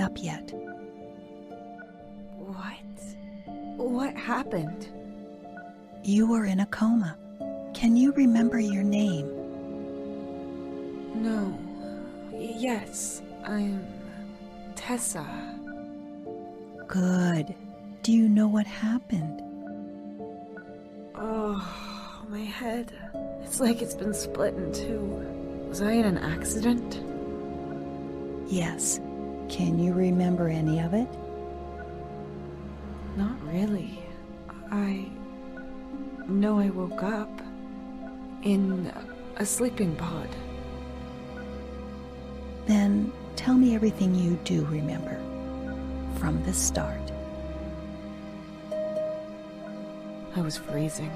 get up yet. What happened? You were in a coma. Can you remember your name? No. Yes, I'm Tessa. Good. Do you know what happened? Oh, my head. It's like it's been split in two. Was I in an accident? Yes. Can you remember any of it? Not really. I know I woke up in a sleeping pod. Then tell me everything you do remember, from the start. I was freezing.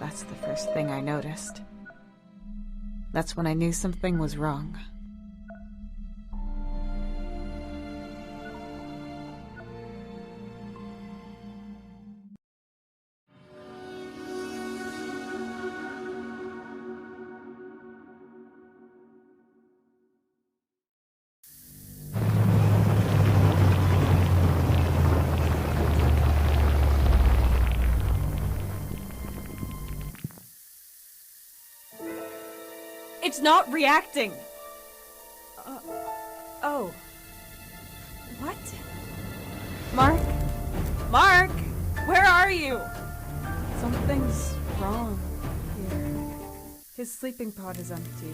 That's the first thing I noticed. That's when I knew something was wrong. It's not reacting! Oh. What? Mark? Mark! Where are you? Something's wrong here. His sleeping pod is empty.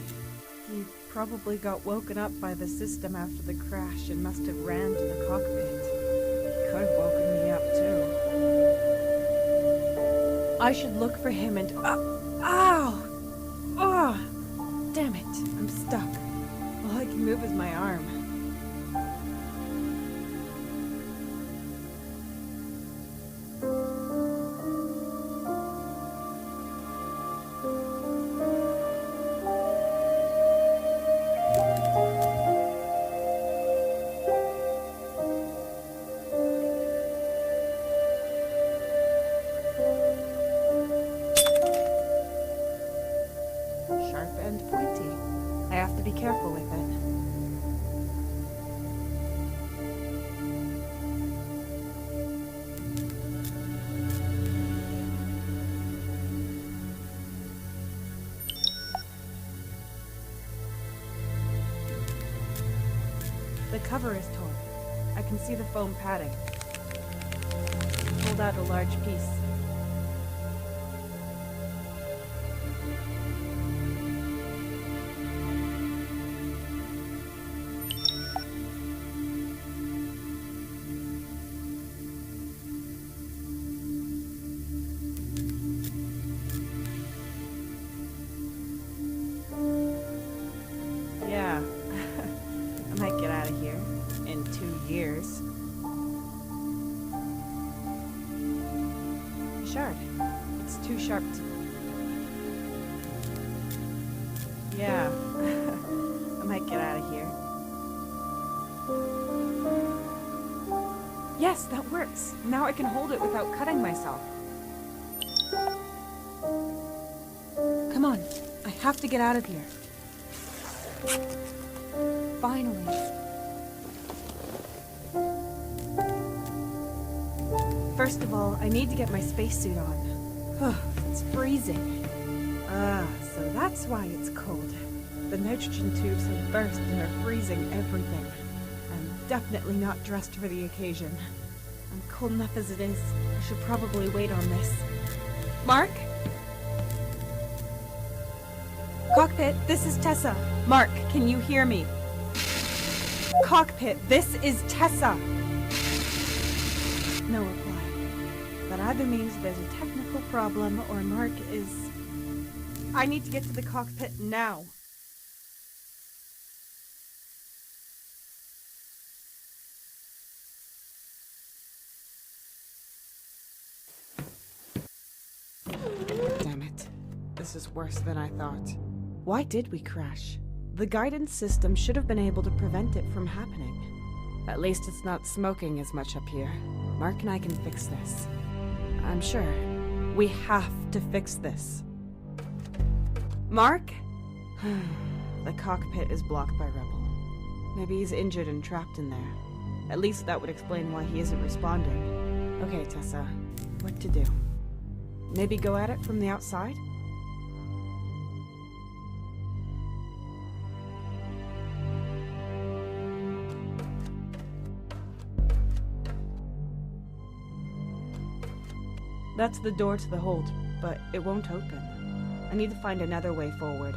He probably got woken up by the system after the crash and must have ran to the cockpit. He could have woken me up too. I should look for him and... ow! Oh! Damn it, I'm stuck. All I can move is my arm. Sharp and pointy. I have to be careful with it. The cover is torn. I can see the foam padding. Pulled out a large piece. Yeah, I might get out of here in 2 years. Shard, it's too sharp to... Yeah, I might get out of here. Yes, that works. Now I can hold it without cutting myself. Come on, I have to get out of here. Finally. First of all, I need to get my spacesuit on. It's freezing. So that's why it's cold. The nitrogen tubes have burst and are freezing everything. I'm definitely not dressed for the occasion. I'm cold enough as it is. I should probably wait on this. Mark? Cockpit, this is Tessa. Mark, can you hear me? Cockpit, this is Tessa. No reply. That either means there's a technical problem or Mark is... I need to get to the cockpit now. Damn it. This is worse than I thought. Why did we crash? The guidance system should have been able to prevent it from happening. At least it's not smoking as much up here. Mark and I can fix this. I'm sure. We have to fix this. Mark? The cockpit is blocked by rubble. Maybe he's injured and trapped in there. At least that would explain why he isn't responding. Okay, Tessa, what to do? Maybe go at it from the outside? That's the door to the hold, but it won't open. I need to find another way forward.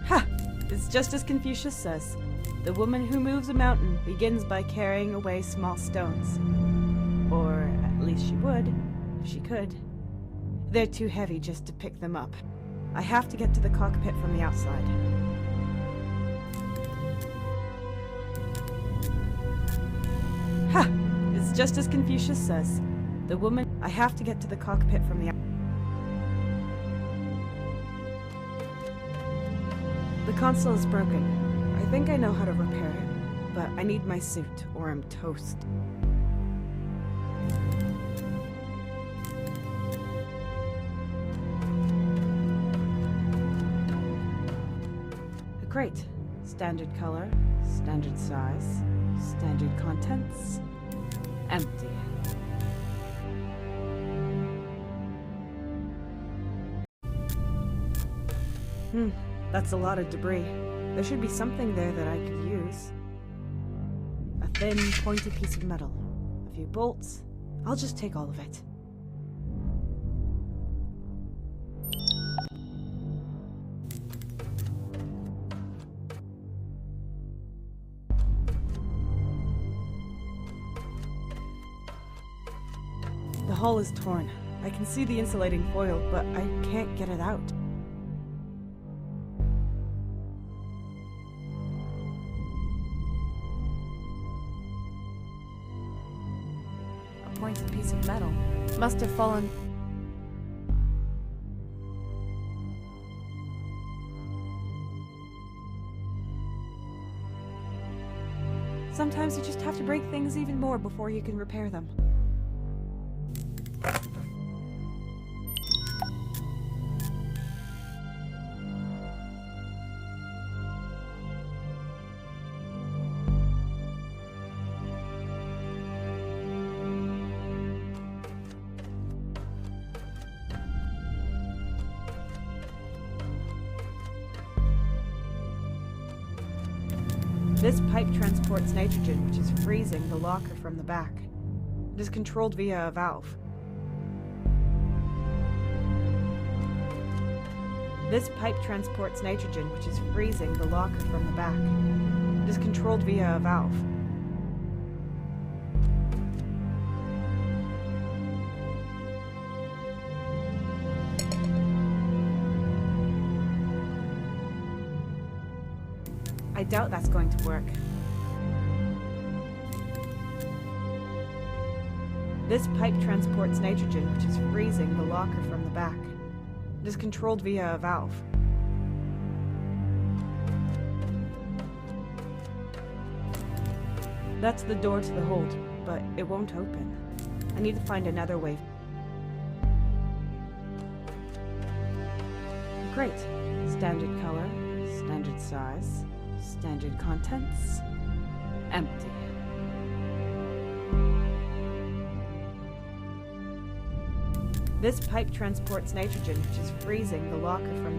Ha! It's just as Confucius says. The woman who moves a mountain begins by carrying away small stones. Or at least she would, if she could. They're too heavy just to pick them up. I have to get to the cockpit from the outside. Ha! It's just as Confucius says. The woman... I have to get to the cockpit from the... The console is broken. I think I know how to repair it, but I need my suit or I'm toast. Great. Standard color, standard size, standard contents, empty. That's a lot of debris. There should be something there that I could use. A thin, pointy piece of metal. A few bolts. I'll just take all of it. The hull is torn. I can see the insulating foil, but I can't get it out. A pointed piece of metal must have fallen. Sometimes you just have to break things even more before you can repair them. This pipe transports nitrogen, which is freezing the locker from the back. It is controlled via a valve. This pipe transports nitrogen, which is freezing the locker from the back. It is controlled via a valve. I doubt that's going to work. This pipe transports nitrogen, which is freezing the locker from the back. It is controlled via a valve. That's the door to the hold, but it won't open. I need to find another way. Great. Standard color, standard size, standard contents, empty. This pipe transports nitrogen, which is freezing the locker from...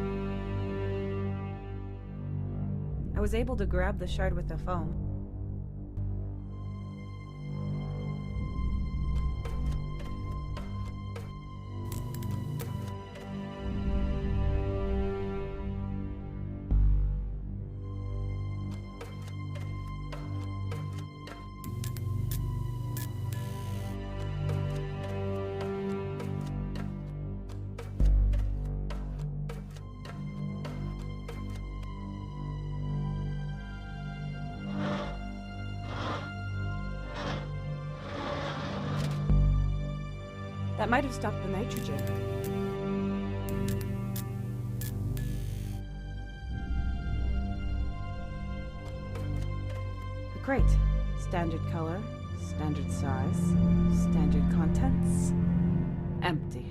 I was able to grab the shard with the foam. That might have stopped the nitrogen. Great. Standard color, Standard size. Standard contents. Empty.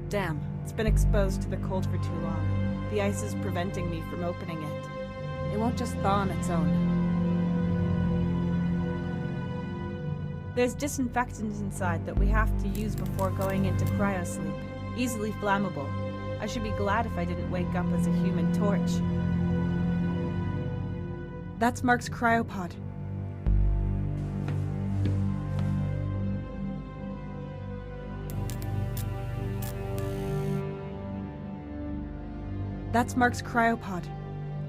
Damn, it's been exposed to the cold for too long. The ice is preventing me from opening it. It won't just thaw on its own. There's disinfectant inside that we have to use before going into cryosleep. Easily flammable. I should be glad if I didn't wake up as a human torch. That's Mark's cryopod. That's Mark's cryopod.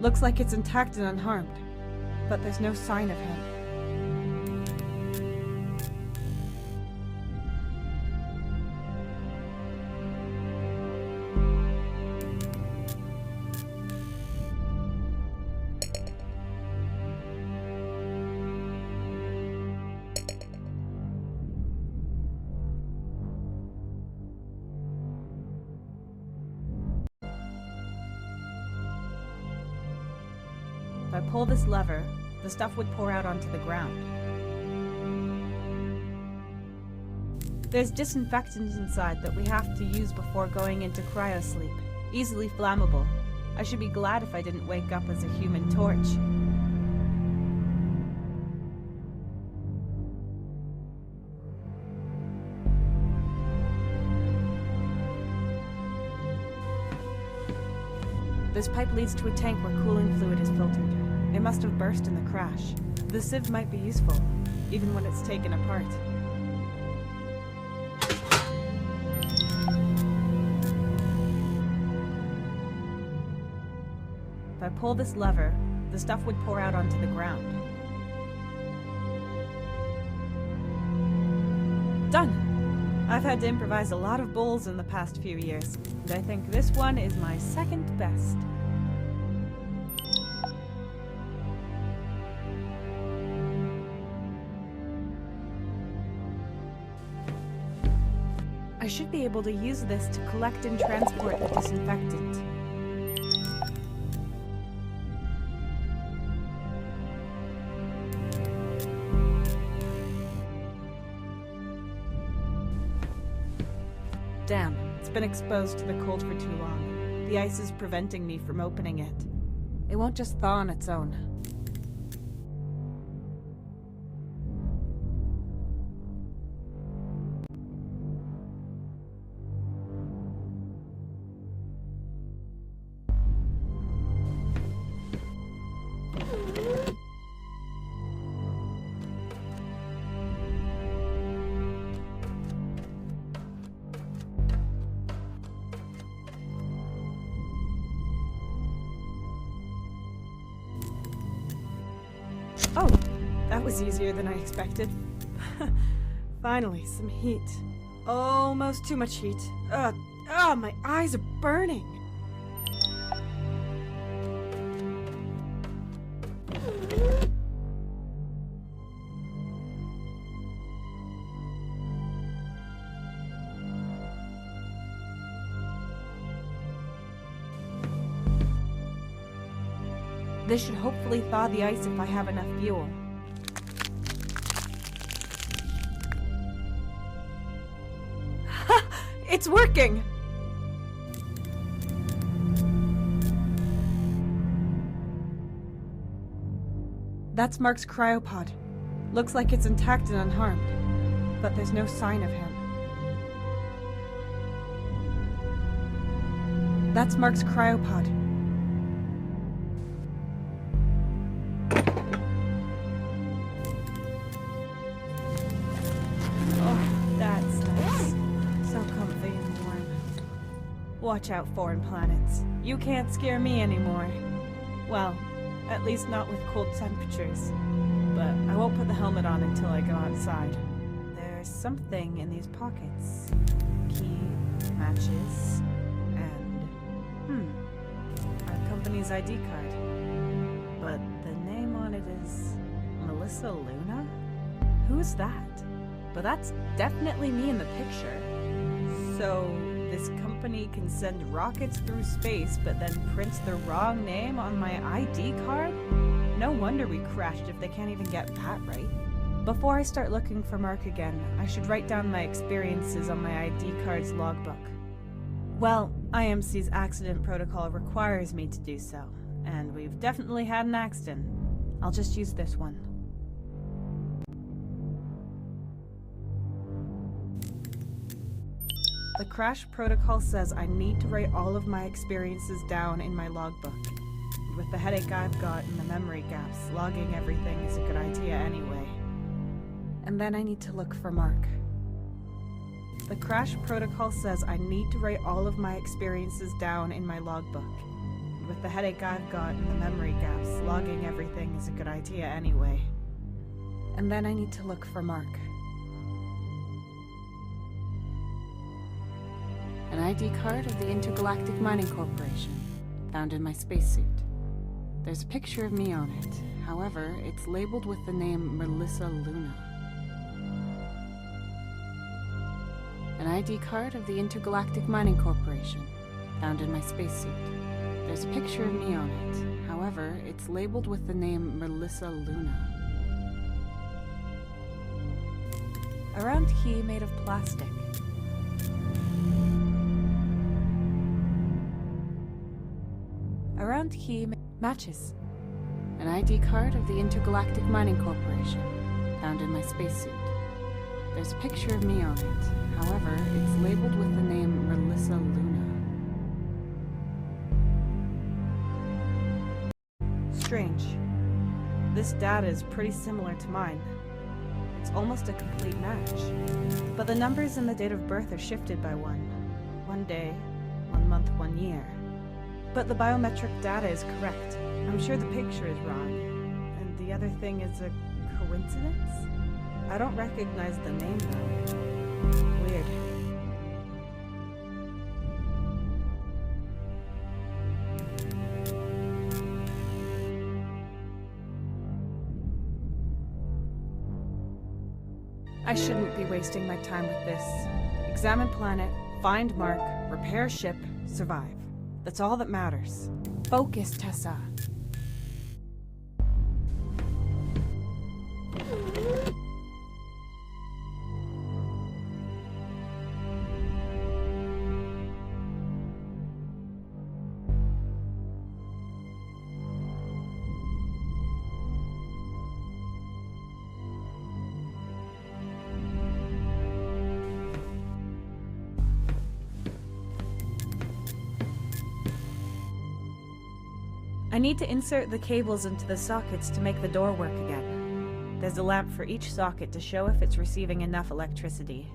Looks like it's intact and unharmed. But there's no sign of him. If I pull this lever, the stuff would pour out onto the ground. There's disinfectant inside that we have to use before going into cryosleep. Easily flammable. I should be glad if I didn't wake up as a human torch. This pipe leads to a tank where cooling fluid is filtered. It must have burst in the crash. The sieve might be useful, even when it's taken apart. If I pull this lever, the stuff would pour out onto the ground. Done! I've had to improvise a lot of bowls in the past few years, and I think this one is my second best. I should be able to use this to collect and transport the disinfectant. Damn, it's been exposed to the cold for too long. The ice is preventing me from opening it. It won't just thaw on its own. Oh, that was easier than I expected. Finally, some heat. Almost too much heat. My eyes are burning. This should hopefully thaw the ice if I have enough fuel. Ha! It's working! That's Mark's cryopod. Looks like it's intact and unharmed, but there's no sign of him. That's Mark's cryopod. Watch out, foreign planets. You can't scare me anymore. Well, at least not with cold temperatures. But I won't put the helmet on until I go outside. There's something in these pockets. Key, matches, and... our company's ID card. But the name on it is... Melissa Luna? Who's that? but that's definitely me in the picture. So this company can send rockets through space, but then prints the wrong name on my ID card? No wonder we crashed if they can't even get that right. Before I start looking for Mark again, I should write down my experiences on my ID card's logbook. Well, IMC's accident protocol requires me to do so, and we've definitely had an accident. I'll just use this one. The crash protocol says I need to write all of my experiences down in my logbook. With the headache I've got and the memory gaps, logging everything is a good idea anyway. And then I need to look for Mark. The crash protocol says I need to write all of my experiences down in my logbook. With the headache I've got and the memory gaps, logging everything is a good idea anyway. And then I need to look for Mark. An ID card of the Intergalactic Mining Corporation, found in my spacesuit. There's a picture of me on it. However, it's labeled with the name Melissa Luna. An ID card of the Intergalactic Mining Corporation, found in my spacesuit. There's a picture of me on it. However, it's labeled with the name Melissa Luna. A round key made of plastic. A round key matches. An ID card of the Intergalactic Mining Corporation, found in my spacesuit. There's a picture of me on it. However, it's labeled with the name Melissa Luna. Strange. This data is pretty similar to mine. It's almost a complete match. But the numbers and the date of birth are shifted by one. 1 day, 1 month, 1 year. But the biometric data is correct. I'm sure the picture is wrong. And the other thing is a coincidence? I don't recognize the name though. Weird. I shouldn't be wasting my time with this. Examine planet, find Mark, repair ship, survive. That's all that matters. Focus, Tessa. I need to insert the cables into the sockets to make the door work again. There's a lamp for each socket to show if it's receiving enough electricity.